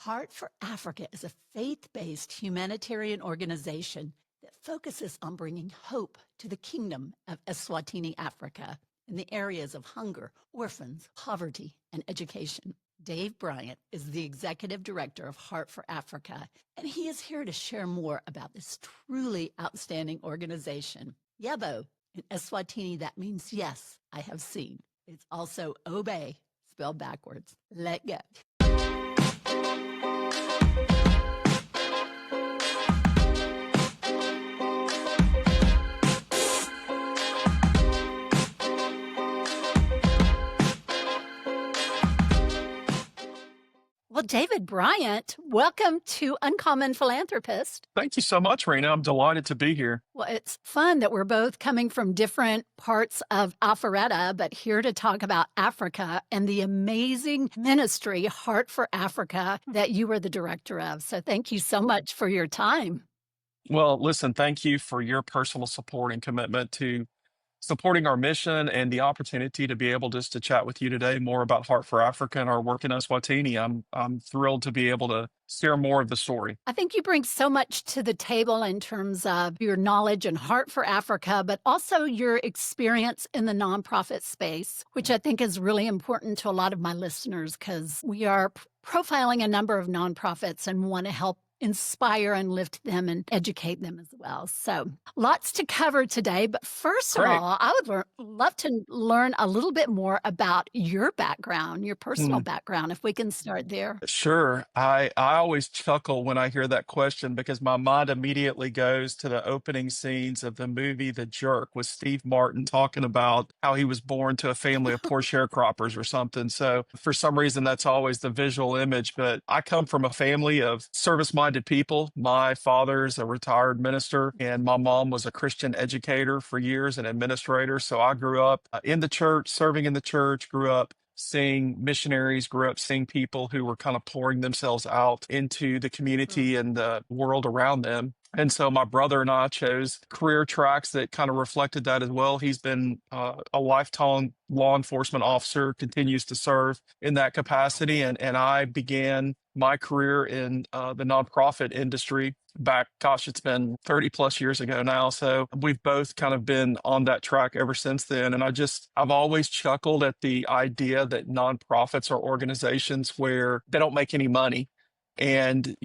Heart for Africa is a faith-based humanitarian organization that focuses on bringing hope to the Kingdom of Eswatini, Africa, in the areas of hunger, orphans, poverty, and education. Dave Bryant is the executive director of Heart for Africa, and he is here to share more about this truly outstanding organization. Yebo, in Eswatini, that means yes, I have seen. It's also obey, spelled backwards. Let go. Well, David Bryant, welcome to Uncommon Philanthropist. Thank you so much, Rena. I'm delighted to be here. Well, it's fun that we're both coming from different parts of Alpharetta, but here to talk about Africa and the amazing ministry, Heart for Africa, that you are the director of. So thank you so much for your time. Well, listen, thank you for your personal support and commitment to supporting our mission and the opportunity to be able just to chat with you today more about Heart for Africa and our work in Eswatini. I'm thrilled to be able to share more of the story. I think you bring so much to the table in terms of your knowledge and Heart for Africa, but also your experience in the nonprofit space, which I think is really important to a lot of my listeners because we are profiling a number of nonprofits and want to help inspire and lift them and educate them as well. So lots to cover today. But first of all, I would love to learn a little bit more about your background, your personal background, if we can start there. Sure. I always chuckle when I hear that question because my mind immediately goes to the opening scenes of the movie The Jerk with Steve Martin talking about how he was born to a family of poor sharecroppers or something. So for some reason, that's always the visual image. But I come from a family of service-minded people. My father's a retired minister, and my mom was a Christian educator for years, an administrator. So I grew up in the church, serving in the church, grew up seeing missionaries, grew up seeing people who were kind of pouring themselves out into the community and the world around them. And so my brother and I chose career tracks that kind of reflected that as well. He's been a lifetime law enforcement officer, continues to serve in that capacity. And I began my career in the nonprofit industry back, gosh, it's been 30 plus years ago now. So we've both kind of been on that track ever since then. And I've always chuckled at the idea that nonprofits are organizations where they don't make any money. And,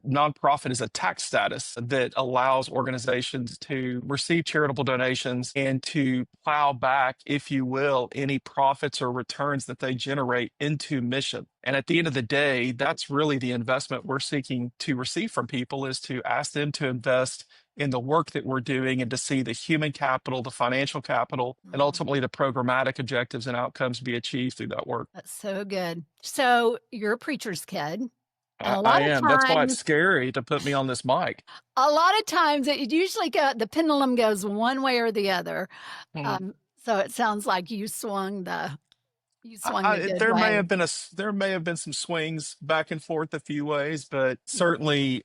nonprofit is a tax status that allows organizations to receive charitable donations and to plow back, if you will, any profits or returns that they generate into mission. And at the end of the day, that's really the investment we're seeking to receive from people, is to ask them to invest in the work that we're doing and to see the human capital, the financial capital, and ultimately the programmatic objectives and outcomes be achieved through that work. That's so good. So you're a preacher's kid. I am. That's why it's scary to put me on this mic. A lot of times it usually the pendulum goes one way or the other. So it sounds like you swung the good There way. may have been some swings back and forth a few ways, but certainly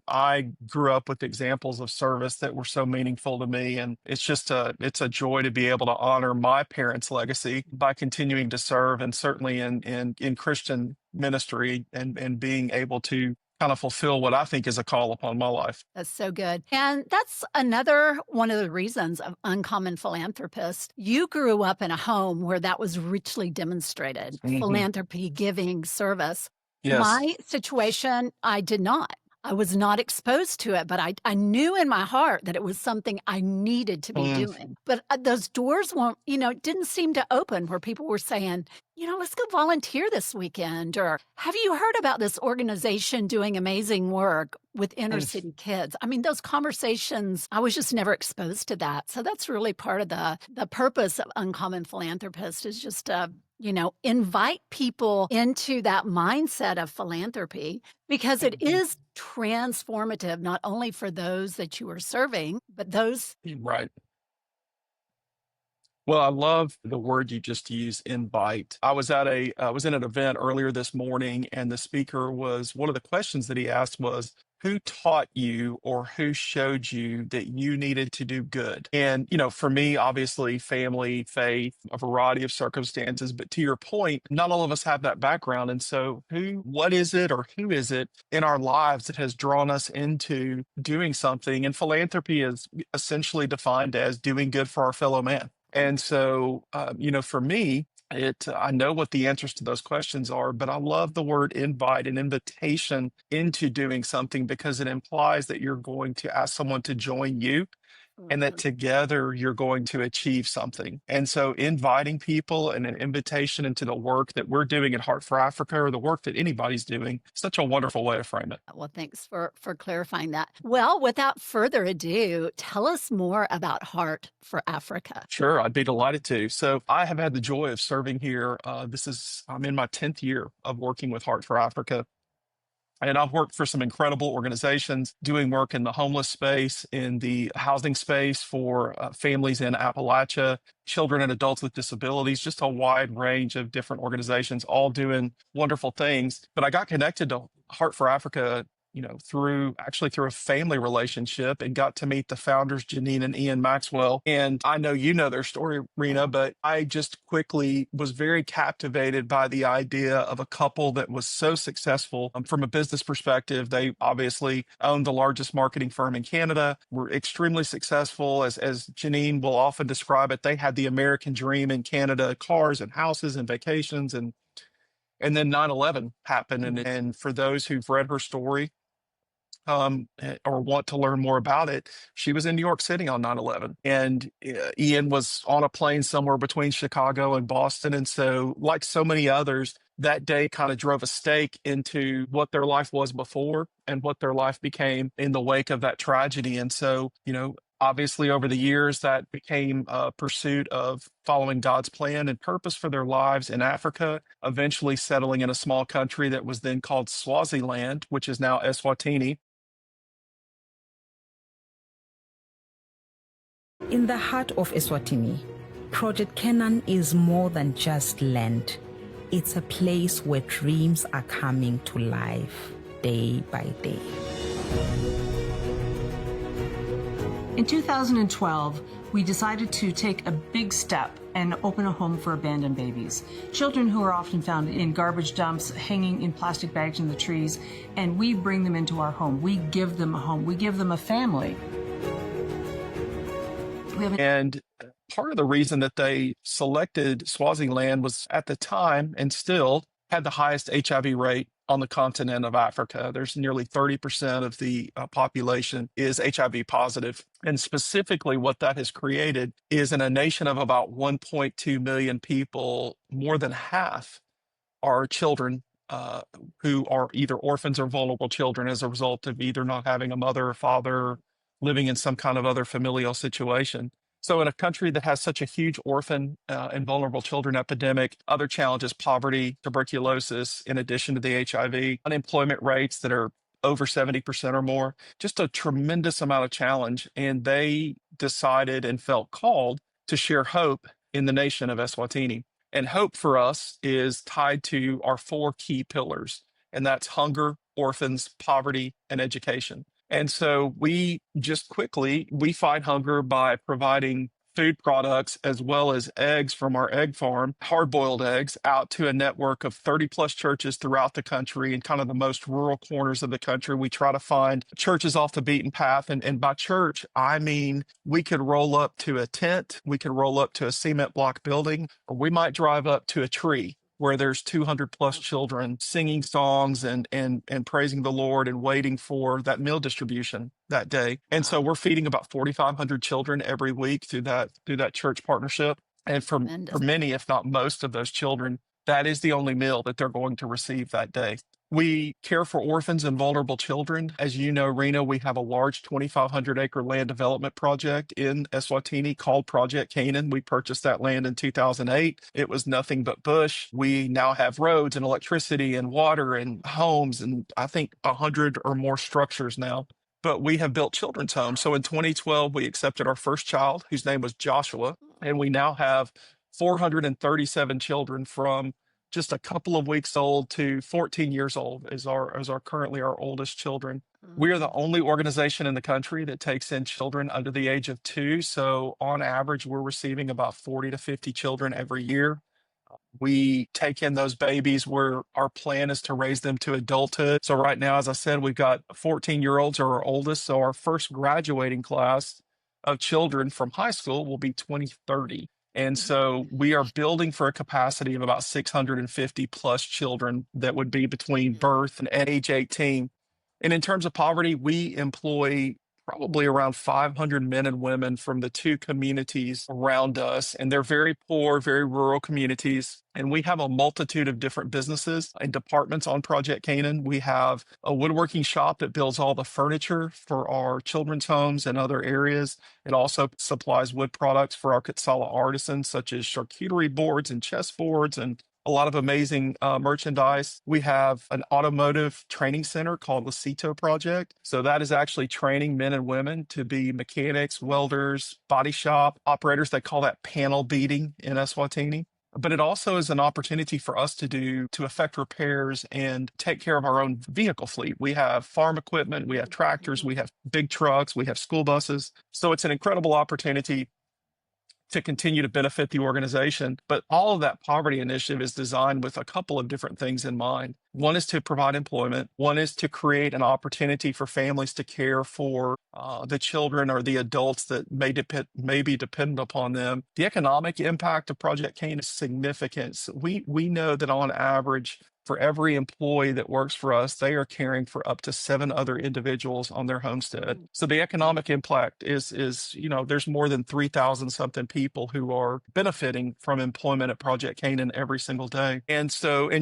I grew up with examples of service that were so meaningful to me, and it's a joy to be able to honor my parents' legacy by continuing to serve, and certainly in Christian ministry and being able to kind of fulfill what I think is a call upon my life. That's so good. And that's another one of the reasons of Uncommon Philanthropist. You grew up in a home where that was richly demonstrated, philanthropy, giving, service. Yes. My situation, I did not. I was not exposed to it, but I knew in my heart that it was something I needed to be doing. But those doors didn't seem to open where people were saying, let's go volunteer this weekend. Or have you heard about this organization doing amazing work with inner city kids? I mean, those conversations, I was just never exposed to that. So that's really part of the purpose of Uncommon Philanthropist, is just to invite people into that mindset of philanthropy, because it is transformative, not only for those that you are serving, but those. Right. Well, I love the word you just used, invite. I was in an event earlier this morning, and the speaker one of the questions that he asked was, who taught you or who showed you that you needed to do good? And, for me, obviously, family, faith, a variety of circumstances. But to your point, not all of us have that background. And so, what is it or who is it in our lives that has drawn us into doing something? And philanthropy is essentially defined as doing good for our fellow man. And so, for me, I know what the answers to those questions are, but I love the word invite, an invitation into doing something, because it implies that you're going to ask someone to join you and that Mhm. together you're going to achieve something. And so inviting people and an invitation into the work that we're doing at Heart for Africa, or the work that anybody's doing, such a wonderful way to frame it. Well, thanks for clarifying that. Well, without further ado, tell us more about Heart for Africa. Sure, I'd be delighted to. So I have had the joy of serving here. I'm in my 10th year of working with Heart for Africa. And I've worked for some incredible organizations doing work in the homeless space, in the housing space for families in Appalachia, children and adults with disabilities, just a wide range of different organizations, all doing wonderful things. But I got connected to Heart for Africa, through a family relationship, and got to meet the founders, Janine and Ian Maxwell. And I know you know their story, Rena, but I just quickly was very captivated by the idea of a couple that was so successful from a business perspective. They obviously own the largest marketing firm in Canada, were extremely successful. As Janine will often describe it, they had the American dream in Canada: cars and houses and vacations. And then 9/11 happened. And for those who've read her story, or want to learn more about it, she was in New York City on 9/11. And Ian was on a plane somewhere between Chicago and Boston. And so, like so many others, that day kind of drove a stake into what their life was before and what their life became in the wake of that tragedy. And so, obviously, over the years, that became a pursuit of following God's plan and purpose for their lives in Africa, eventually settling in a small country that was then called Swaziland, which is now Eswatini. In the heart of Eswatini, Project Canaan is more than just land. It's a place where dreams are coming to life day by day. In 2012, we decided to take a big step and open a home for abandoned babies. Children who are often found in garbage dumps, hanging in plastic bags in the trees, and we bring them into our home. We give them a home. We give them a family. And part of the reason that they selected Swaziland was, at the time, and still had the highest HIV rate on the continent of Africa. There's nearly 30% of the population is HIV positive. And specifically, what that has created is, in a nation of about 1.2 million people, more than half are children who are either orphans or vulnerable children as a result of either not having a mother or father, living in some kind of other familial situation. So in a country that has such a huge orphan and vulnerable children epidemic, other challenges: poverty, tuberculosis, in addition to the HIV, unemployment rates that are over 70% or more, just a tremendous amount of challenge. And they decided and felt called to share hope in the nation of Eswatini. And hope for us is tied to our four key pillars, and that's hunger, orphans, poverty, and education. And so we fight hunger by providing food products as well as eggs from our egg farm, hard-boiled eggs, out to a network of 30 plus churches throughout the country, in kind of the most rural corners of the country. We try to find churches off the beaten path. And by church, I mean, we could roll up to a tent, we could roll up to a cement block building, or we might drive up to a tree where there's 200 plus children singing songs and praising the Lord and waiting for that meal distribution that day. And so we're feeding about 4,500 children every week through that church partnership. And for many, if not most of those children, that is the only meal that they're going to receive that day. We care for orphans and vulnerable children. As you know, Rena, we have a large 2,500 acre land development project in Eswatini called Project Canaan. We purchased that land in 2008. It was nothing but bush. We now have roads and electricity and water and homes, and I think 100 or more structures now. But we have built children's homes. So in 2012, we accepted our first child, whose name was Joshua, and we now have 437 children from just a couple of weeks old to 14 years old is our currently our oldest children. We are the only organization in the country that takes in children under the age of 2. So on average, we're receiving about 40 to 50 children every year. We take in those babies where our plan is to raise them to adulthood. So right now, as I said, we've got 14-year-olds are our oldest. So our first graduating class of children from high school will be 2030. And so we are building for a capacity of about 650 plus children that would be between birth and at age 18. And in terms of poverty, we employ probably around 500 men and women from the 2 communities around us. And they're very poor, very rural communities. And we have a multitude of different businesses and departments on Project Canaan. We have a woodworking shop that builds all the furniture for our children's homes and other areas. It also supplies wood products for our Kutzala artisans, such as charcuterie boards and chessboards and a lot of amazing merchandise. We have an automotive training center called Lasito Project. So that is actually training men and women to be mechanics, welders, body shop operators. They call that panel beating in Eswatini. But it also is an opportunity for us to effect repairs and take care of our own vehicle fleet. We have farm equipment, we have tractors, we have big trucks, we have school buses. So it's an incredible opportunity to continue to benefit the organization. But all of that poverty initiative is designed with a couple of different things in mind. One is to provide employment. One is to create an opportunity for families to care for the children or the adults that may be dependent upon them. The economic impact of Project Cane is significant. So we know that on average, for every employee that works for us, they are caring for up to 7 other individuals on their homestead. So the economic impact is there's more than 3,000 something people who are benefiting from employment at Project Canaan every single day. And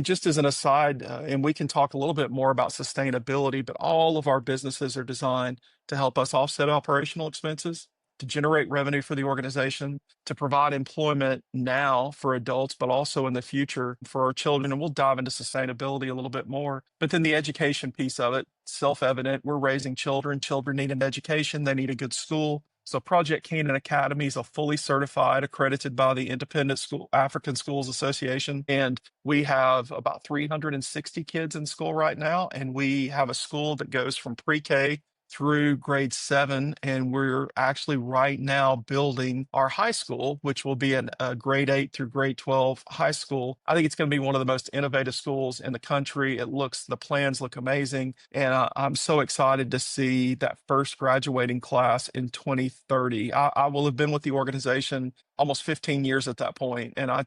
just as an aside, and we can talk a little bit more about sustainability, but all of our businesses are designed to help us offset operational expenses, to generate revenue for the organization, to provide employment now for adults, but also in the future for our children. And we'll dive into sustainability a little bit more. But then the education piece of it, self-evident, we're raising children. Children need an education. They need a good school. So Project Canaan Academy is a fully certified, accredited by the Independent African Schools Association. And we have about 360 kids in school right now. And we have a school that goes from pre-K through grade 7, and we're actually right now building our high school, which will be a grade 8 through grade 12 high school. I think it's going to be one of the most innovative schools in the country. The plans look amazing, and I'm so excited to see that first graduating class in 2030. I will have been with the organization almost 15 years at that point, and I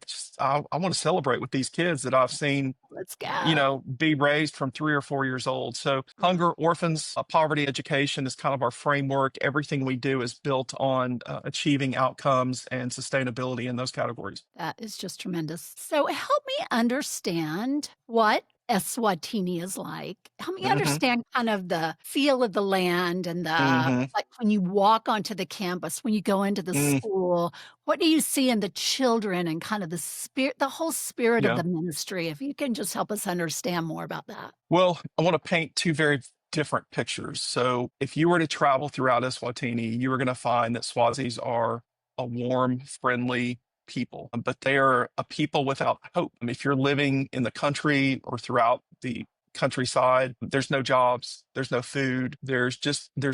want to celebrate with these kids that I've seen Let's go. be raised from 3 or 4 years old. So hunger, orphans, poverty education is kind of our framework. Everything we do is built on achieving outcomes and sustainability in those categories. That is just tremendous. So help me understand what Eswatini is like. Help me understand kind of the feel of the land and Mm-hmm. like when you walk onto the campus, when you go into the school, what do you see in the children and kind of the whole spirit of Yeah. the ministry? If you can just help us understand more about that. Well, I want to paint 2 very different pictures. So if you were to travel throughout Eswatini, you are going to find that Swazis are a warm, friendly people, but they are a people without hope. I mean, if you're living in the country or throughout the countryside, there's no jobs, there's no food, there's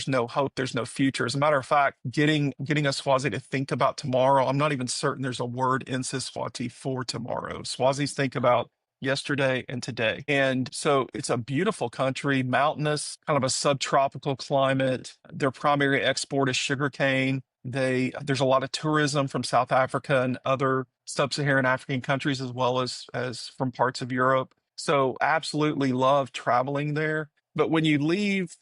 no hope, there's no future. As a matter of fact, getting a Swazi to think about tomorrow, I'm not even certain there's a word in Siswati for tomorrow. Swazis think about yesterday and today. And so it's a beautiful country, mountainous, kind of a subtropical climate. Their primary export is sugarcane. There's a lot of tourism from South Africa and other sub-Saharan African countries, as well as from parts of Europe. So absolutely love traveling there. But when you leave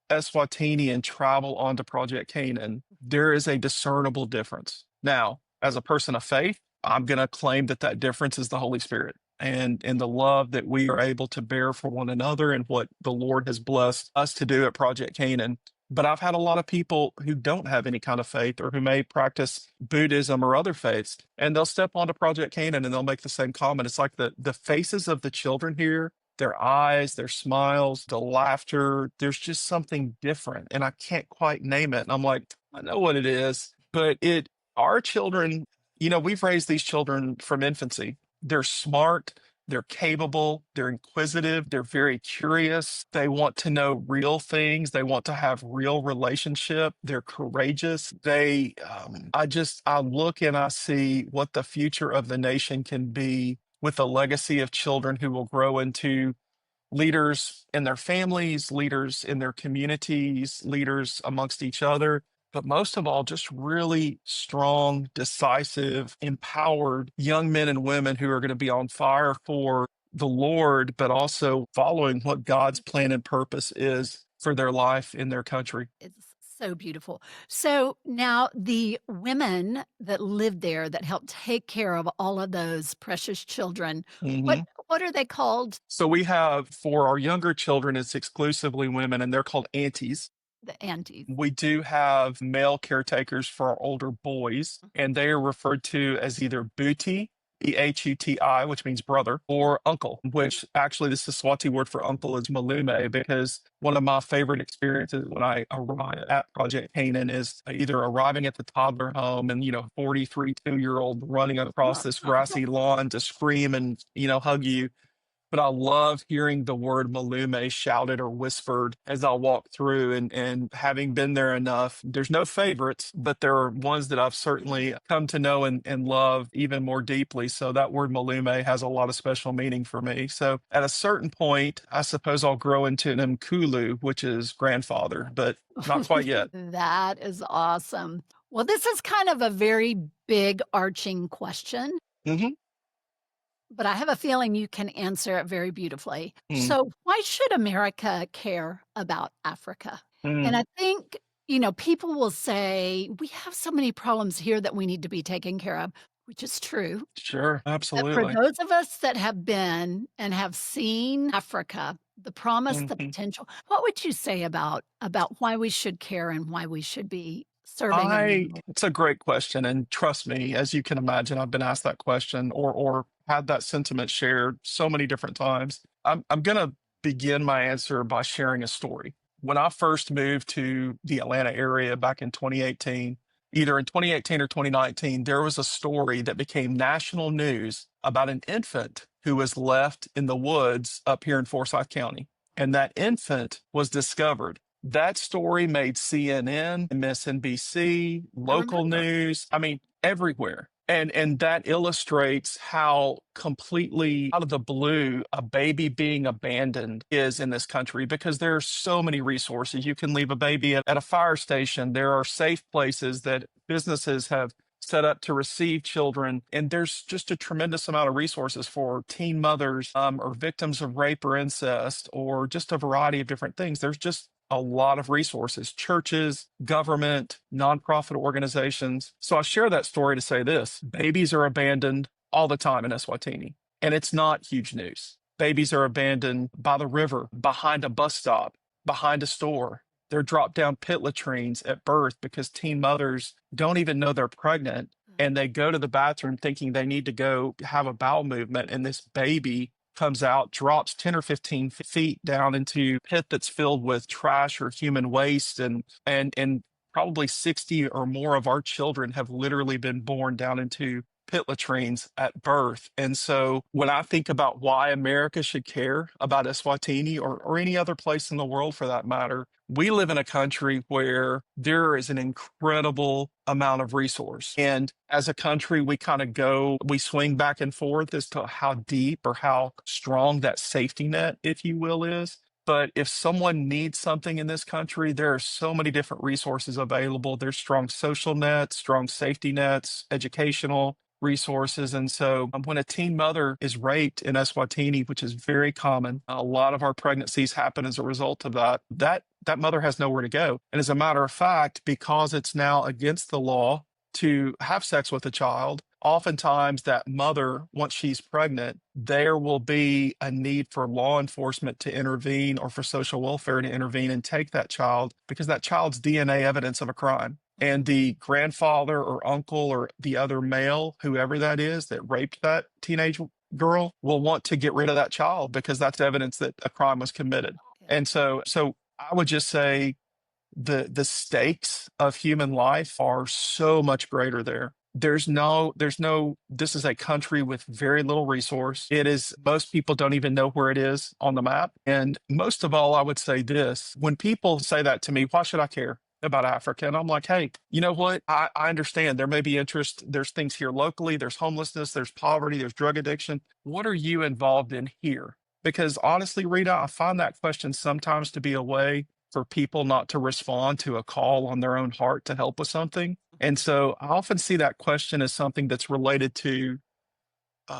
Eswatini and travel onto Project Canaan, there is a discernible difference. Now, as a person of faith, I'm going to claim that difference is the Holy Spirit and the love that we are able to bear for one another and what the Lord has blessed us to do at Project Canaan. But I've had a lot of people who don't have any kind of faith or who may practice Buddhism or other faiths, and they'll step onto Project Canaan and they'll make the same comment. It's like the faces of the children here, their eyes, their smiles, the laughter, there's just something different. And I can't quite name it. And I'm like, I know what it is, but our children, we've raised these children from infancy. They're smart, They're capable, they're inquisitive, they're very curious. They want to know real things. They want to have real relationship. They're courageous. I look and I see what the future of the nation can be with a legacy of children who will grow into leaders in their families, leaders in their communities, leaders amongst each other, but most of all, just really strong, decisive, empowered young men and women who are going to be on fire for the Lord, but also following what God's plan and purpose is for their life in their country. It's so beautiful. So now the women that lived there that helped take care of all of those precious children, what Mhm. what are they called? So we have for our younger children, it's exclusively women, and they're called aunties. The aunties. We do have male caretakers for our older boys, and they are referred to as either Bhuti, Bhuti, which means brother, or uncle, which actually this is Swati word for uncle is Malume, because one of my favorite experiences when I arrive at Project Canaan is either arriving at the toddler home and, 43, 2-year-old running across this grassy lawn to scream and, hug you. But I love hearing the word Malume shouted or whispered as I walk through and having been there enough, there's no favorites, but there are ones that I've certainly come to know and love even more deeply. So that word Malume has a lot of special meaning for me. So at a certain point, I suppose I'll grow into an Mkulu, which is grandfather, but not quite yet. That is awesome. Well, this is kind of a very big arching question, Hmm. but I have a feeling you can answer it very beautifully. Mm, So, why should America care about Africa? And mm, I think, people will say, we have so many problems here that we need to be taken care of, which is true. sure, But for absolutely. those of us that have been and have seen Africa, the promise, the Mhm. potential, what would you say about why we should care and why we should be serving in the world? It's a great question. And trust me, as you can imagine, I've been asked that question or had that sentiment shared so many different times. I'm going to begin my answer by sharing a story. When I first moved to the Atlanta area back in 2018, either in 2018 or 2019, there was a story that became national news about an infant who was left in the woods up here in Forsyth County. And that infant was discovered. That story made CNN, MSNBC, I local remember. news, I mean, everywhere. And that illustrates how completely out of the blue a baby being abandoned is in this country because there are so many resources. You can leave a baby at a fire station. There are safe places that businesses have set up to receive children. And there's just a tremendous amount of resources for teen mothers or victims of rape or incest or just a variety of different things. There's just a lot of resources, churches, government, nonprofit organizations. So I share that story to say this: babies are abandoned all the time in Eswatini, and it's not huge news. Babies are abandoned by the river, behind a bus stop, behind a store. They're dropped down pit latrines at birth because teen mothers don't even know they're pregnant. And they go to the bathroom thinking they need to go have a bowel movement. And this baby comes out, drops 10 or 15 feet down into a pit that's filled with trash or human waste. And probably 60 or more of our children have literally been born down into pit latrines at birth. And so when I think about why America should care about Eswatini or any other place in the world for that matter, we live in a country where there is an incredible amount of resource. And as a country, we swing back and forth as to how deep or how strong that safety net, if you will, is. But if someone needs something in this country, there are so many different resources available. There's strong social nets, strong safety nets, educational resources. And so when a teen mother is raped in Eswatini, which is very common, a lot of our pregnancies happen as a result of that mother has nowhere to go. And as a matter of fact, because it's now against the law to have sex with a child, oftentimes that mother, once she's pregnant, there will be a need for law enforcement to intervene or for social welfare to intervene and take that child because that child's DNA evidence of a crime. And the grandfather or uncle or the other male, whoever that is that raped that teenage girl, will want to get rid of that child because that's evidence that a crime was committed. Yeah. And so I would just say the stakes of human life are so much greater there. this is a country with very little resource. Most people don't even know where it is on the map. And most of all, I would say this, when people say that to me, why should I care about Africa? And I'm like, hey, you know what? I understand there may be interest. There's things here locally. There's homelessness. There's poverty. There's drug addiction. What are you involved in here? Because honestly, Rita, I find that question sometimes to be a way for people not to respond to a call on their own heart to help with something. And so I often see that question as something that's related to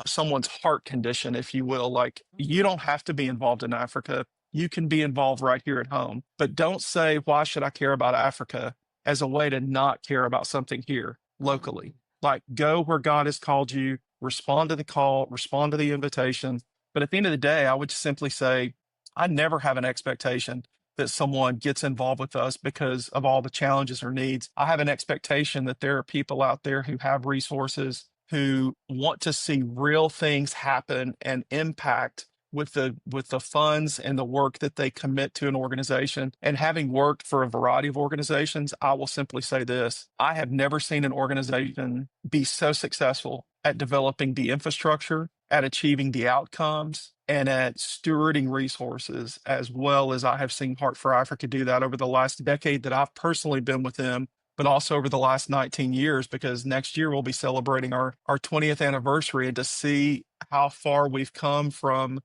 someone's heart condition, if you will. Like, you don't have to be involved in Africa. You can be involved right here at home. But don't say, why should I care about Africa, as a way to not care about something here locally. Like, go where God has called you, respond to the call, respond to the invitation. But at the end of the day, I would simply say, I never have an expectation that someone gets involved with us because of all the challenges or needs. I have an expectation that there are people out there who have resources, who want to see real things happen and impact with the funds and the work that they commit to an organization. And having worked for a variety of organizations, I will simply say this: I have never seen an organization be so successful at developing the infrastructure, at achieving the outcomes, and at stewarding resources, as well as I have seen Heart for Africa do that over the last decade that I've personally been with them, but also over the last 19 years, because next year we'll be celebrating our 20th anniversary. And to see how far we've come from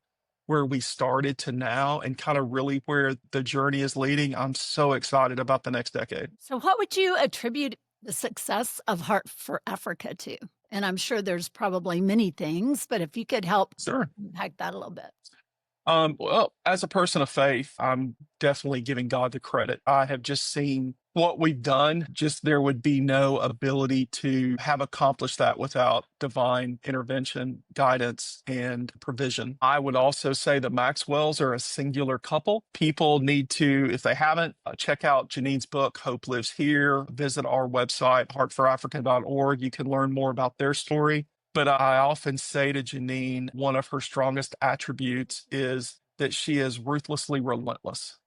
where we started to now, and kind of really where the journey is leading, I'm so excited about the next decade. So what would you attribute the success of Heart for Africa to? And I'm sure there's probably many things, but if you could help Sure. unpack that a little bit. Well, as a person of faith, I'm definitely giving God the credit. I have just seen what we've done. Just, there would be no ability to have accomplished that without divine intervention, guidance, and provision. I would also say the Maxwells are a singular couple. People need to, if they haven't, check out Janine's book, Hope Lives Here. Visit our website, heartforafrica.org. You can learn more about their story. But I often say to Janine, one of her strongest attributes is that she is ruthlessly relentless.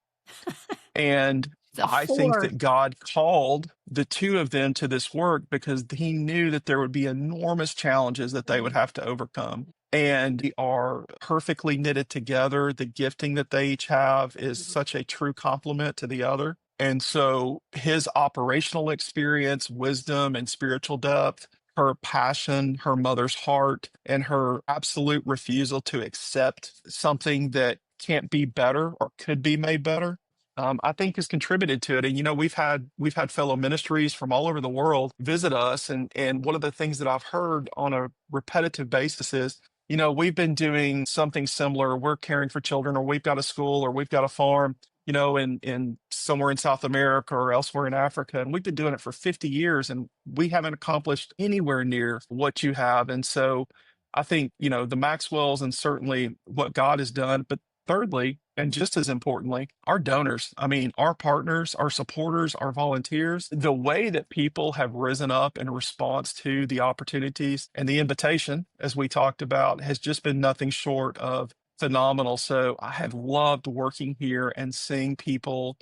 And The I think four. that God called the two of them to this work because he knew that there would be enormous challenges that they would have to overcome. And they are perfectly knitted together. The gifting that they each have is such a true complement to the other. And so his operational experience, wisdom, and spiritual depth, her passion, her mother's heart, and her absolute refusal to accept something that can't be better or could be made better, I think has contributed to it. And we've had fellow ministries from all over the world visit us, and one of the things that I've heard on a repetitive basis is, we've been doing something similar. We're caring for children, or we've got a school, or we've got a farm, in somewhere in South America or elsewhere in Africa. And we've been doing it for 50 years, and we haven't accomplished anywhere near what you have. And so I think, the Maxwells, and certainly what God has done, but thirdly, and just as importantly, our donors. I mean, our partners, our supporters, our volunteers, the way that people have risen up in response to the opportunities and the invitation, as we talked about, has just been nothing short of phenomenal. So I have loved working here and seeing people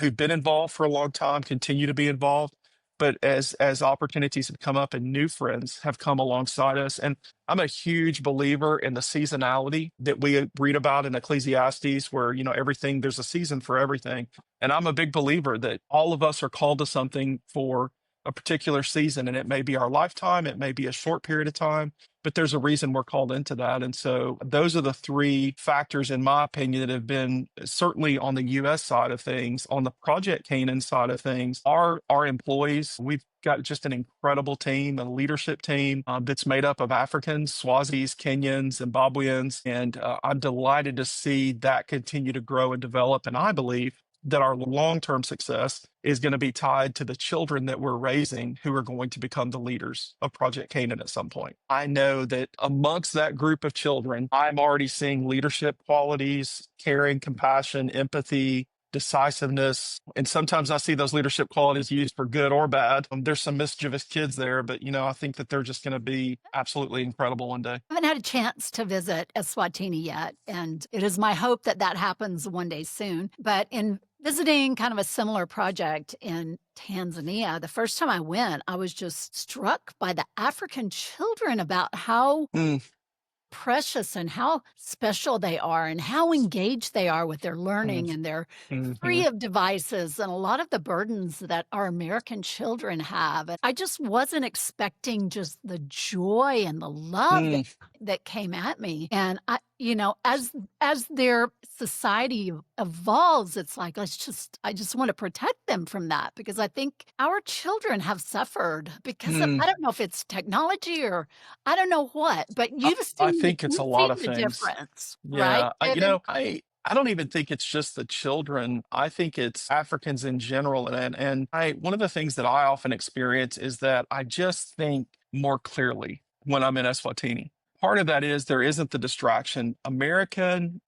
who've been involved for a long time continue to be involved. But as opportunities have come up and new friends have come alongside us, and I'm a huge believer in the seasonality that we read about in Ecclesiastes, where there's a season for everything. And I'm a big believer that all of us are called to something for a particular season, and it may be our lifetime, it may be a short period of time, but there's a reason we're called into that. And so those are the three factors, in my opinion, that have been certainly on the U.S. side of things. On the Project Canaan side of things, our employees, we've got just an incredible team, a leadership team that's made up of Africans, Swazis, Kenyans, Zimbabweans, and I'm delighted to see that continue to grow and develop. And I believe that our long-term success is going to be tied to the children that we're raising, who are going to become the leaders of Project Canaan at some point. I know that amongst that group of children, I'm already seeing leadership qualities, caring, compassion, empathy, decisiveness. And sometimes I see those leadership qualities used for good or bad. There's some mischievous kids there, but I think that they're just going to be absolutely incredible one day. I haven't had a chance to visit Eswatini yet, and it is my hope that that happens one day soon. But in visiting kind of a similar project in Tanzania. The first time I went, I was just struck by the African children, about how Mm, precious and how special they are and how engaged they are with their mm, learning, and they're mhm, free of devices and a lot of the burdens that our American children have. And I just wasn't expecting just the joy and the love mm, that came at me. And as their society evolves, it's like, I just want to protect them from that, because I think our children have suffered because of, mm. I don't know if it's technology or I don't know what, but I think it's a you've lot seen of the things. difference, right, Yeah, David? I don't even think it's just the children. I think it's Africans in general, and I one of the things that I often experience is that I just think more clearly when I'm in Eswatini. Part of that is there isn't the distraction. Americans,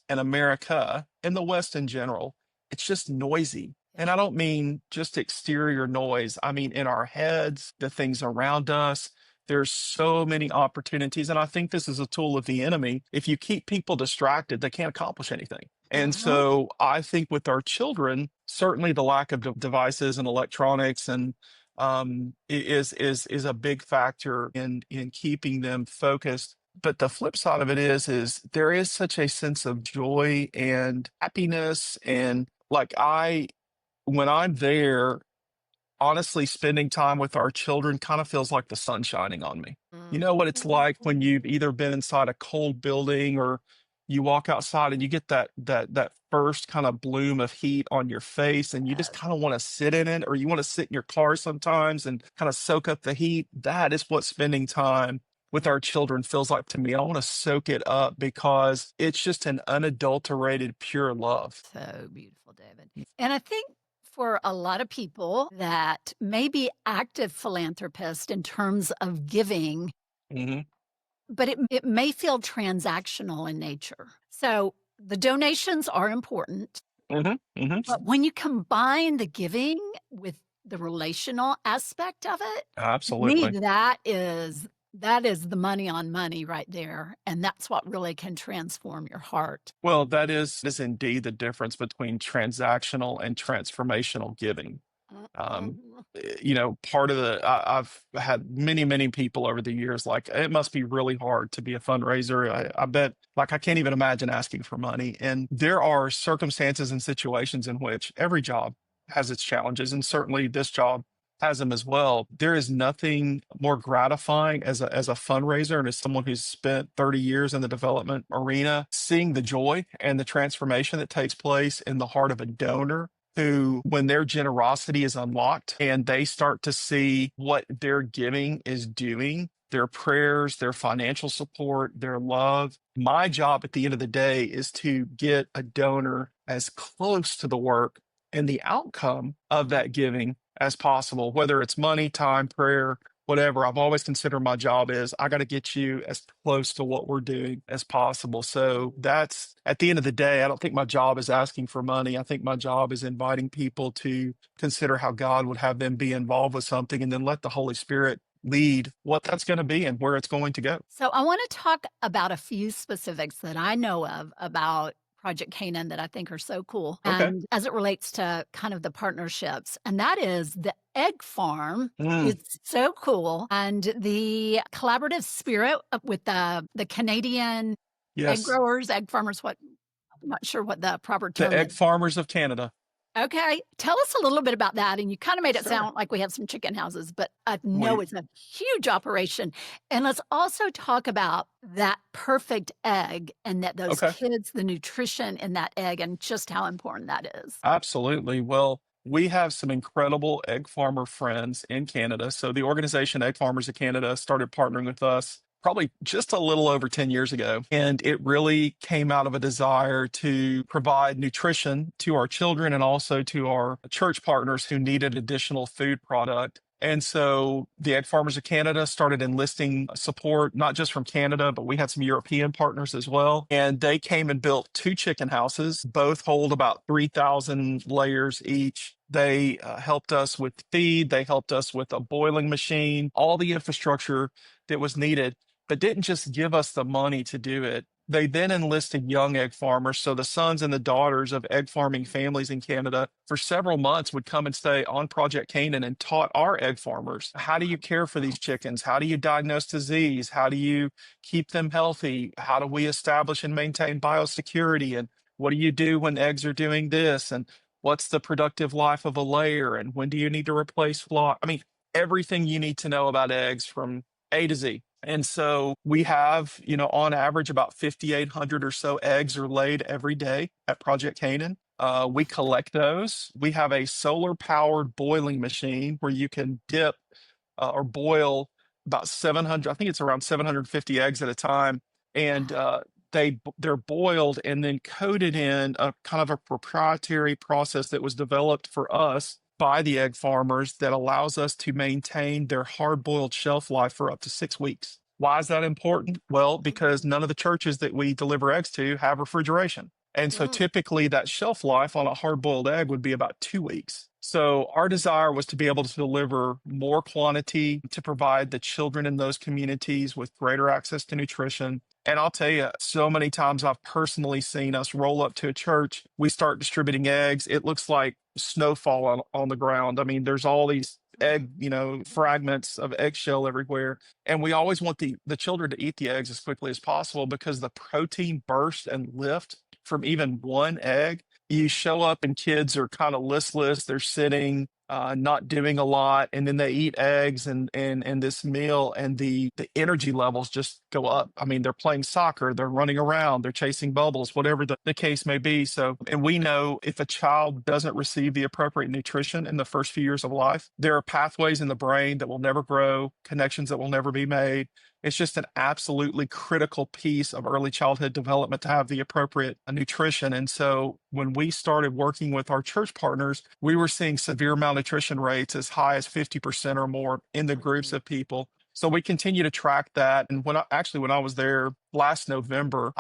and America, and the West in general, it's just noisy. And Yeah. I don't mean just exterior noise. I mean in our heads, the things around us. There's so many opportunities, and I think this is a tool of the enemy. If you keep people distracted, they can't accomplish anything. And Mhm. so I think with our children, certainly the lack of devices and electronics and is a big factor in keeping them focused. But the flip side of it is there is such a sense of joy and happiness, and like I when I'm there, honestly, spending time with our children kind of feels like the sun shining on me. You Mm. know what it's like when you've either been inside a cold building or you walk outside and you get that first kind of bloom of heat on your face and you just Yes. kind of want to sit in it, or you want to sit in your car sometimes and kind of soak up the heat. That is what spending time with our children feels like to me. I want to soak it up because it's just an unadulterated pure love. So beautiful, David. And I think for a lot of people that may be active philanthropists in terms of giving, Hmm. but it may feel transactional in nature. So the donations are important, Hmm. Hmm. but when you combine the giving with the relational aspect of it, to me, Absolutely. that is the money on money right there, and that's what really can transform your heart. Well, that is indeed the difference between transactional and transformational giving. Um, Mhm. Part of I've had many people over the years, like, it must be really hard to be a fundraiser. I bet, like, I can't even imagine asking for money. And there are circumstances and situations in which every job has its challenges, and certainly this job has them as well. There is nothing more gratifying as a fundraiser and as someone who's spent 30 years in the development arena, seeing the joy and the transformation that takes place in the heart of a donor who, when their generosity is unlocked and they start to see what their giving is doing, their prayers, their financial support, their love. My job at the end of the day is to get a donor as close to the work and the outcome of that giving as possible, whether it's money, time, prayer, whatever. I've always considered my job is I got to get you as close to what we're doing as possible. So that's at the end of the day, I don't think my job is asking for money. I think my job is inviting people to consider how God would have them be involved with something and then let the Holy Spirit lead what that's going to be and where it's going to go. So I want to talk about a few specifics that I know of about Project Canaan that I think are so cool, Okay. and as it relates to kind of the partnerships, and that is the egg farm Mm, is so cool, and the collaborative spirit with the Canadian egg yes. growers, egg farmers, what I'm not sure what the proper The term egg is. farmers of Canada. Okay, tell us a little bit about that, and you kinda made it Sure. sound like we have some chicken houses, but I know We it's a huge operation, and let's also talk about that perfect egg and that those okay. kids, the nutrition in that egg, and just how important that is. Absolutely. Well, we have some incredible egg farmer friends in Canada. So the organization Egg Farmers of Canada started partnering with us probably just a little over 10 years ago. And it really came out of a desire to provide nutrition to our children and also to our church partners who needed additional food product. And so the Egg Farmers of Canada started enlisting support, not just from Canada, but we had some European partners as well. And they came and built two chicken houses. Both hold about 3,000 layers each. They helped us with feed. They helped us with a boiling machine, all the infrastructure that was needed, but didn't just give us the money to do it. They then enlisted young egg farmers. So the sons and the daughters of egg farming families in Canada for several months would come and stay on Project Canaan and taught our egg farmers, how do you care for these chickens? How do you diagnose disease? How do you keep them healthy? How do we establish and maintain biosecurity? And what do you do when eggs are doing this? And what's the productive life of a layer? And when do you need to replace flock? I mean, everything you need to know about eggs from A to Z. And so we have, on average, about 5,800 or so eggs are laid every day at Project Canaan. We collect those. We have a solar powered boiling machine where you can dip or boil about 700, I think it's around 750 eggs at a time. And they're boiled and then coated in a kind of a proprietary process that was developed for us by the egg farmers that allows us to maintain their hard-boiled shelf life for up to 6 weeks. Why is that important? Well, because none of the churches that we deliver eggs to have refrigeration. And so typically that shelf life on a hard-boiled egg would be about 2 weeks. So our desire was to be able to deliver more quantity to provide the children in those communities with greater access to nutrition. And I'll tell you, so many times I've personally seen us roll up to a church, we start distributing eggs. It looks like snowfall on the ground. I mean, there's all these egg, fragments of eggshell everywhere. And we always want the children to eat the eggs as quickly as possible because the protein burst and lift from even one egg. You show up and kids are kind of listless. They're sitting, not doing a lot, and then they eat eggs and this meal, and the energy levels just go up. I mean, they're playing soccer, they're running around, they're chasing bubbles, whatever the case may be. So, and we know if a child doesn't receive the appropriate nutrition in the first few years of life, there are pathways in the brain that will never grow, connections that will never be made. It's just an absolutely critical piece of early childhood development to have the appropriate nutrition. And so when we started working with our church partners, we were seeing severe malnutrition rates as high as 50% or more in the groups of people. So we continue to track that. And when I was there last November,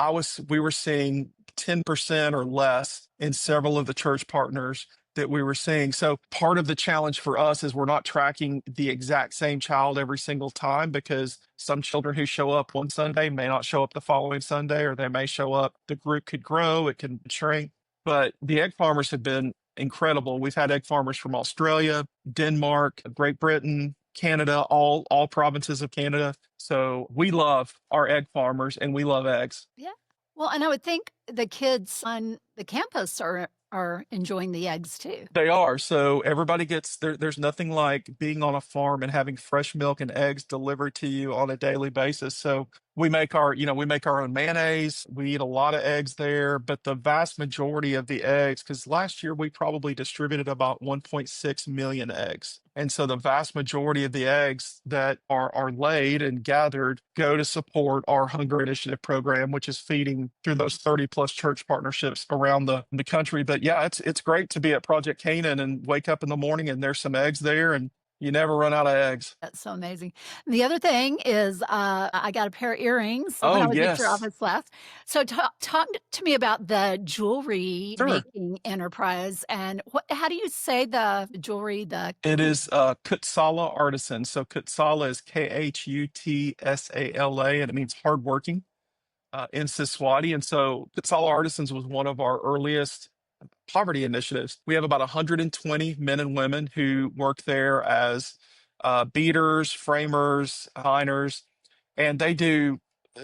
we were seeing 10% or less in several of the church partners that we were seeing. So part of the challenge for us is we're not tracking the exact same child every single time because some children who show up one Sunday may not show up the following Sunday, or they may show up. The group could grow, it can shrink. But the egg farmers have been incredible. We've had egg farmers from Australia, Denmark, Great Britain, Canada, all provinces of Canada. So we love our egg farmers and we love eggs. Yeah. Well, and I would think the kids on the campus are enjoying the eggs too. They are. So everybody gets there's nothing like being on a farm and having fresh milk and eggs delivered to you on a daily basis. So we make our own mayonnaise. We eat a lot of eggs there, but the vast majority of the eggs, because last year we probably distributed about 1.6 million eggs. And so the vast majority of the eggs that are laid and gathered go to support our Hunger Initiative program, which is feeding through those 30 plus church partnerships around the country. But yeah, it's great to be at Project Canaan and wake up in the morning and there's some eggs there and you never run out of eggs. That's so amazing. And the other thing is, I got a pair of earrings when Oh, I was at your yes. office last. So talk to me about the jewelry Sure. making enterprise and how do you say the jewelry? It is Kutsala Artisan. So Kutsala is Khutsala, and it means hardworking in Siswati. And so Kutsala Artisans was one of our earliest poverty initiatives. We have about 120 men and women who work there as beaders, framers, designers, and they do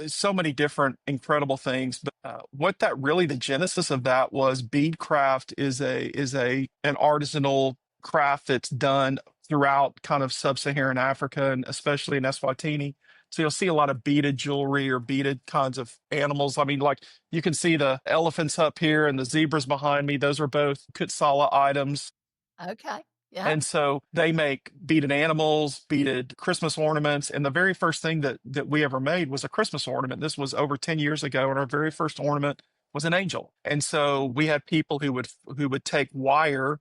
so many different incredible things. But the genesis of that was beadcraft is an artisanal craft that's done throughout kind of sub-Saharan Africa and especially in Eswatini. So you'll see a lot of beaded jewelry or beaded kinds of animals. I mean, like you can see the elephants up here and the zebras behind me. Those are both Kutsala items. Okay. Yeah. And so they make beaded animals, beaded Christmas ornaments. And the very first thing that we ever made was a Christmas ornament. This was over 10 years ago. And our very first ornament was an angel. And so we had people who would take wire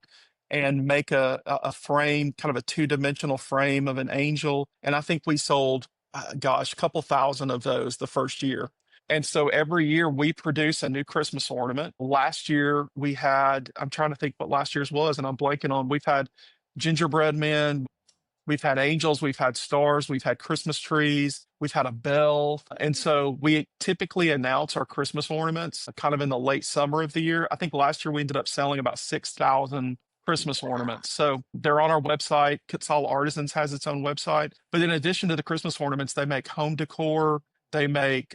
and make a frame, kind of a two-dimensional frame of an angel. And I think we sold a couple thousand of those the first year. And so every year we produce a new Christmas ornament. Last year we had, I'm trying to think what last year's was, and I'm blanking on, we've had gingerbread men, We've had angels, we've had stars, we've had Christmas trees, we've had a bell. And so we typically announce our Christmas ornaments kind of in the late summer of the year. I think last year we ended up selling about 6,000 Christmas ornaments. So they're on our website. Kutzala Artisans has its own website. But in addition to the Christmas ornaments, they make home decor.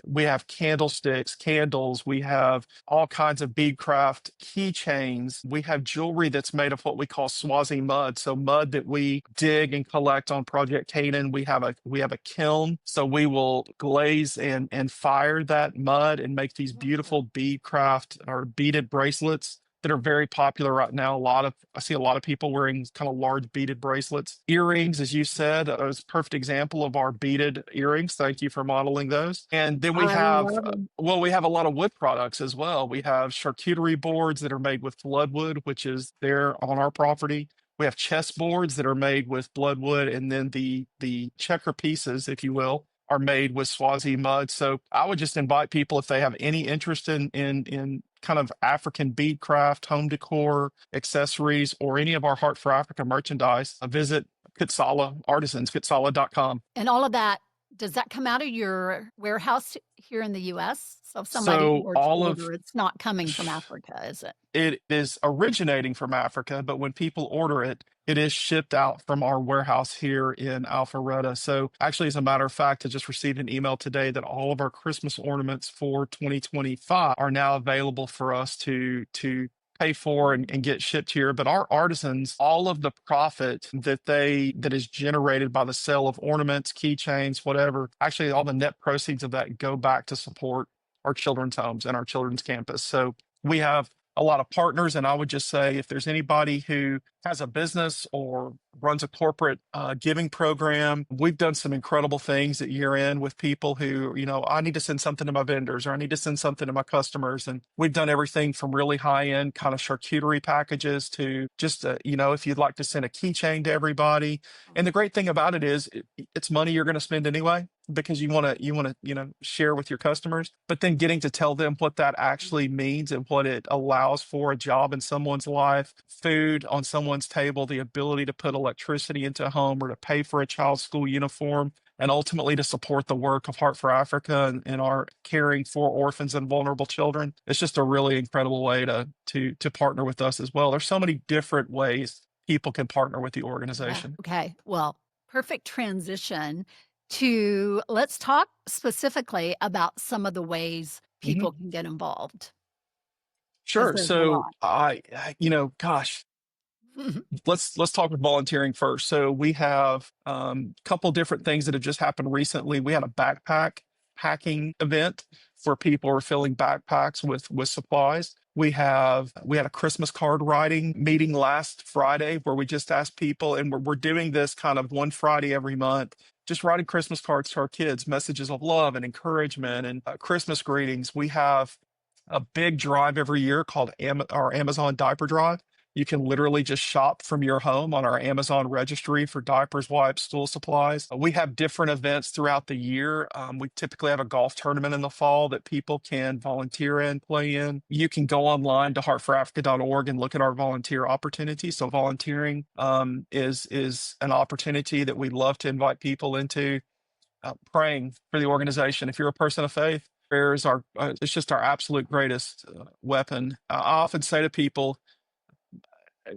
We have candlesticks, candles, we have all kinds of beadcraft keychains. We have jewelry that's made of what we call Swazi mud. So mud that we dig and collect on Project Canaan. We have a kiln. So we will glaze and fire that mud and make these beautiful beadcraft or beaded bracelets that are very popular right now. I see a lot of people wearing kind of large beaded bracelets. Earrings, as you said, is a perfect example of our beaded earrings. Thank you for modeling those. And then we I have, love them. we have a lot of wood products as well. We have charcuterie boards that are made with bloodwood, which is there on our property. We have chess boards that are made with bloodwood, and then the checker pieces, if you will, are made with Swazi mud. So I would just invite people, if they have any interest in kind of African beadcraft, home decor, accessories, or any of our Heart for Africa merchandise, visit Kutzala Artisans, kutzala.com. And all of that, does that come out of your warehouse here in the US? So if somebody So were to all of order, it's not coming from Africa, is it? it is originating from Africa, but when people order it, it is shipped out from our warehouse here in Alpharetta. So actually, as a matter of fact, I just received an email today that all of our Christmas ornaments for 2025 are now available for us to pay for and get shipped here. But our artisans, all of the profit that is generated by the sale of ornaments, keychains, whatever, actually all the net proceeds of that go back to support our children's homes and our children's campus. So we have a lot of partners. And I would just say, if there's anybody who has a business or runs a corporate giving program, we've done some incredible things at year end with people who, I need to send something to my vendors, or I need to send something to my customers. And we've done everything from really high end kind of charcuterie packages to just, if you'd like to send a keychain to everybody. And the great thing about it is it's money you're going to spend anyway, because you want to share with your customers, but then getting to tell them what that actually means and what it allows for: a job in someone's life, food on someone's table, the ability to put electricity into a home, or to pay for a child's school uniform, and ultimately to support the work of Heart for Africa and our caring for orphans and vulnerable children. It's just a really incredible way to partner with us as well. There's so many different ways people can partner with the organization. Okay, well, perfect transition to let's talk specifically about some of the ways people can get involved. Sure. there's a So lot. gosh, let's talk with volunteering first. So we have a couple different things that have just happened recently. We had a backpack packing event where people are filling backpacks with supplies. We had a Christmas card writing meeting last Friday where we just asked people, and we're doing this kind of one Friday every month, just writing Christmas cards to our kids, messages of love and encouragement and Christmas greetings. We have a big drive every year called our Amazon Diaper Drive. You can literally just shop from your home on our Amazon registry for diapers, wipes, stool supplies. We have different events throughout the year. We typically have a golf tournament in the fall that people can volunteer in, play in. You can go online to heartforafrica.org and look at our volunteer opportunities. So volunteering is an opportunity that we'd love to invite people into. Praying for the organization. If you're a person of faith, prayer is it's just our absolute greatest weapon. I often say to people,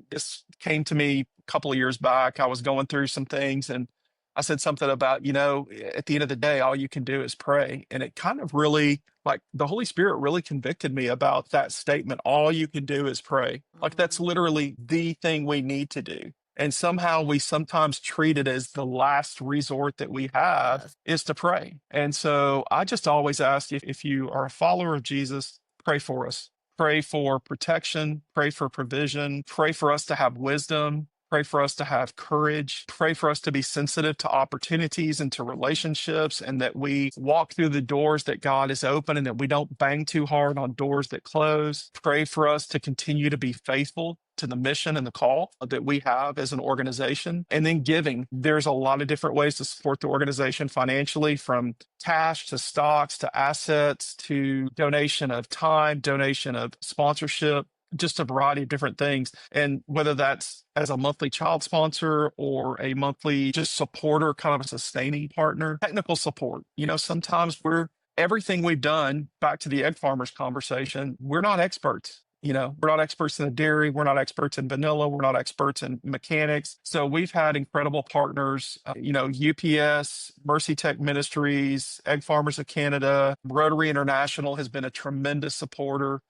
this came to me a couple of years back. I was going through some things, and I said something about, at the end of the day, all you can do is pray. And it kind of really, like, the Holy Spirit really convicted me about that statement. All you can do is pray. Like, that's literally the thing we need to do. And somehow we sometimes treat it as the last resort that we have is to pray. And so I just always ask, if you are a follower of Jesus, pray for us. Pray for protection, pray for provision, pray for us to have wisdom, pray for us to have courage, pray for us to be sensitive to opportunities and to relationships, and that we walk through the doors that God has opened and that we don't bang too hard on doors that close. Pray for us to continue to be faithful to the mission and the call that we have as an organization. And then giving. There's a lot of different ways to support the organization financially, from cash to stocks to assets to donation of time, donation of sponsorship. just a variety of different things. And whether that's as a monthly child sponsor or a monthly just supporter, kind of a sustaining partner, technical support. Sometimes everything we've done, back to the egg farmers conversation, we're not experts. We're not experts in the dairy. We're not experts in vanilla. We're not experts in mechanics. So we've had incredible partners, UPS, Mercy Tech Ministries, Egg Farmers of Canada, Rotary International has been a tremendous supporter.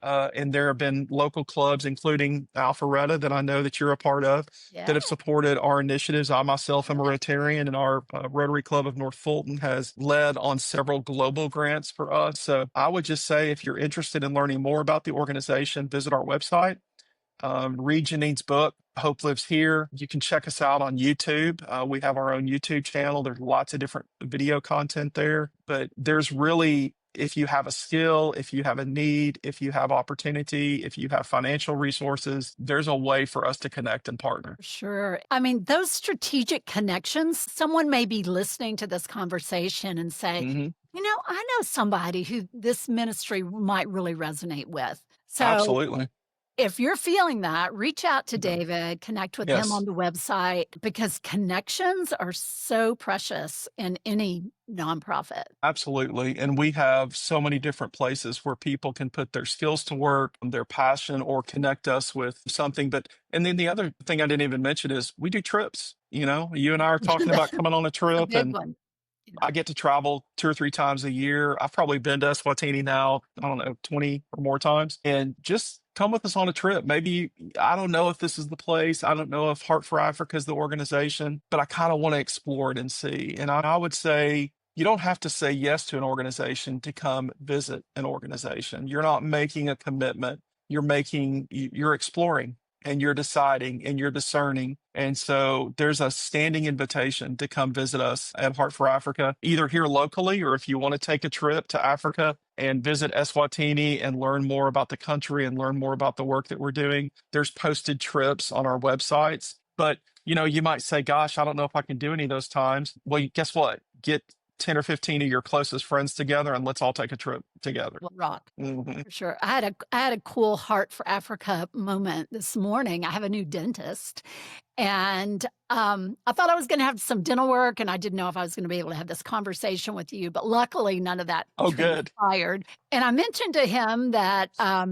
And there have been local clubs, including Alpharetta, that I know that you're a part of, Yeah. that have supported our initiatives. I myself am a Rotarian, and our Rotary Club of North Fulton has led on several global grants for us. So I would just say, if you're interested in learning more about the organization, visit our website. Read Janine's book, Hope Lives Here. You can check us out on YouTube. We have our own YouTube channel. There's lots of different video content there, but there's really, if you have a skill, if you have a need, if you have opportunity, if you have financial resources, there's a way for us to connect and partner. Sure. I mean, those strategic connections, someone may be listening to this conversation and say, I know somebody who this ministry might really resonate with. So Absolutely. if you're feeling that, reach out to David, connect with him on the website, because connections are so precious in any nonprofit. Absolutely. And we have so many different places where people can put their skills to work, their passion, or connect us with something. And then the other thing I didn't even mention is we do trips. You and I are talking about coming on a A trip, big and one. I get to travel 2 or 3 times a year. I've probably been to Eswatini now, I don't know, 20 or more times. And just come with us on a trip. Maybe, I don't know if this is the place. I don't know if Heart for Africa is the organization, but I kind of want to explore it and see. And I would say, you don't have to say yes to an organization to come visit an organization. You're not making a commitment. You're exploring, and you're deciding, and you're discerning. And so there's a standing invitation to come visit us at Heart for Africa, either here locally, or if you want to take a trip to Africa and visit Eswatini and learn more about the country and learn more about the work that we're doing. There's posted trips on our websites. But, you might say, gosh, I don't know if I can do any of those times. Well, guess what? Get 10 or 15 of your closest friends together, and let's all take a trip together. Rock. For sure. I had a cool Heart for Africa moment this morning. I have a new dentist, and I thought I was going to have some dental work, and I didn't know if I was going to be able to have this conversation with you, but luckily none of that transpired. And I mentioned to him that, I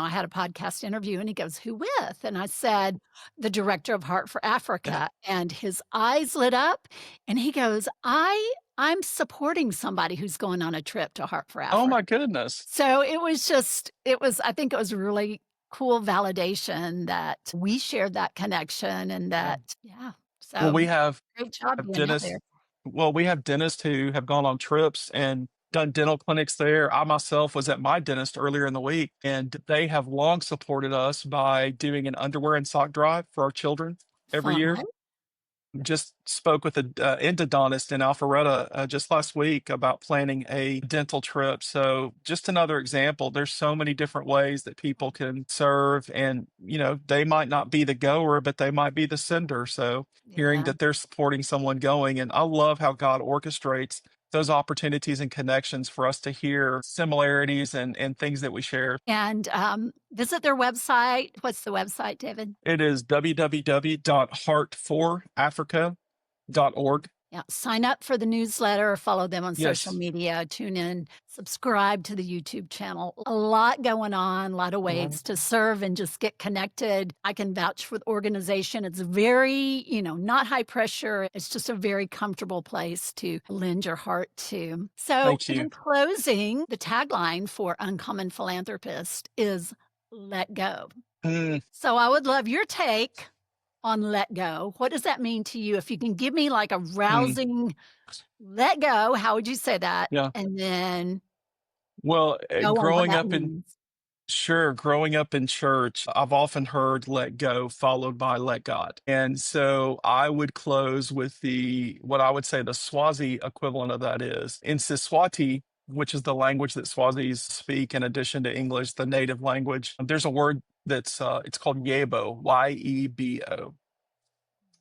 had a podcast interview, and he goes, "Who with?" And I said, "The director of Heart for Africa." And his eyes lit up, and he goes, I'm supporting somebody who's going on a trip to Heart for Africa. Oh my goodness. So I think it was really cool validation that we shared that connection, and that, So Well, we have great job being out dentists. there. Well, we have dentists who have gone on trips and done dental clinics there. I myself was at my dentist earlier in the week, and they have long supported us by doing an underwear and sock drive for our children every year. Fun. Just spoke with an endodontist in Alpharetta just last week about planning a dental trip. So just another example. There's so many different ways that people can serve, and they might not be the goer, but they might be the sender. So hearing that they're supporting someone going, and I love how God orchestrates those opportunities and connections for us to hear similarities and things that we share. And visit their website. What's the website, David? It is www.heartforafrica.org. Yeah, sign up for the newsletter, follow them on social media, tune in, subscribe to the YouTube channel. A lot going on, a lot of ways to serve and just get connected. I can vouch for the organization. It's very, not high pressure. It's just a very comfortable place to lend your heart to. So in closing, the tagline for Uncommon Philanthropist is "Let Go." So I would love your take on let go. What does that mean to you? If you can give me like a rousing let go, how would you say that? Yeah. And then growing up in church, I've often heard let go followed by let God. And so I would close with what I would say the Swazi equivalent of that is in Siswati, which is the language that Swazis speak in addition to English, the native language. There's a word that's it's called Yebo, Yebo.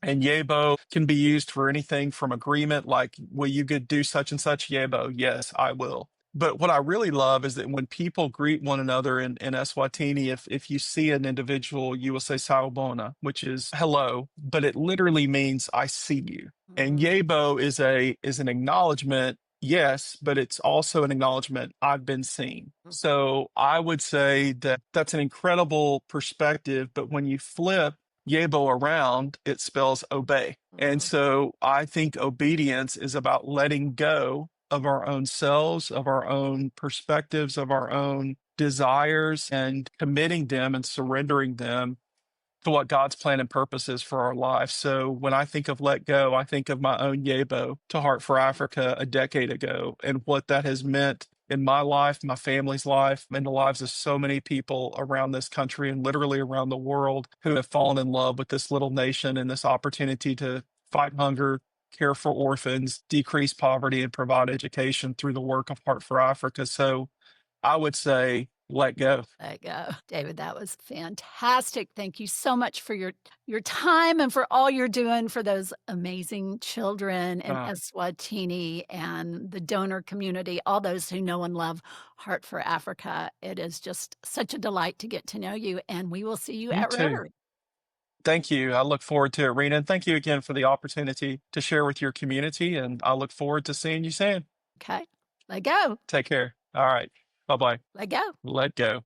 And Yebo can be used for anything from agreement, like, will you do such and such? Yebo, yes, I will. But what I really love is that when people greet one another in Eswatini, if you see an individual, you will say Sawubona, which is hello, but it literally means I see you. And Mm, Yebo is an acknowledgement, yes, but it's also an acknowledgement I've been seen. mhm, So I would say that that's an incredible perspective. But when you flip Yebo around, it spells obey. And mhm. so I think obedience is about letting go of our own selves, of our own perspectives, of our own desires, and committing them and surrendering them to what God's plan and purpose is for our life. So when I think of let go, I think of my own Yebo to Heart for Africa a decade ago and what that has meant in my life, my family's life, and the lives of so many people around this country and literally around the world who have fallen in love with this little nation and this opportunity to fight hunger, care for orphans, decrease poverty, and provide education through the work of Heart for Africa. So I would say, let go. There you go. David, that was fantastic. Thank you so much for your time and for all you're doing for those amazing children in Uh, Eswatini and the donor community, all those who know and love Heart for Africa. It is just such a delight to get to know you, and we will see you you at too. Rotary. Thank you. I look forward to it, Rena. And thank you again for the opportunity to share with your community. And I look forward to seeing you soon. Okay. Let go. Take care. All right. Bye bye. Let go. Let go.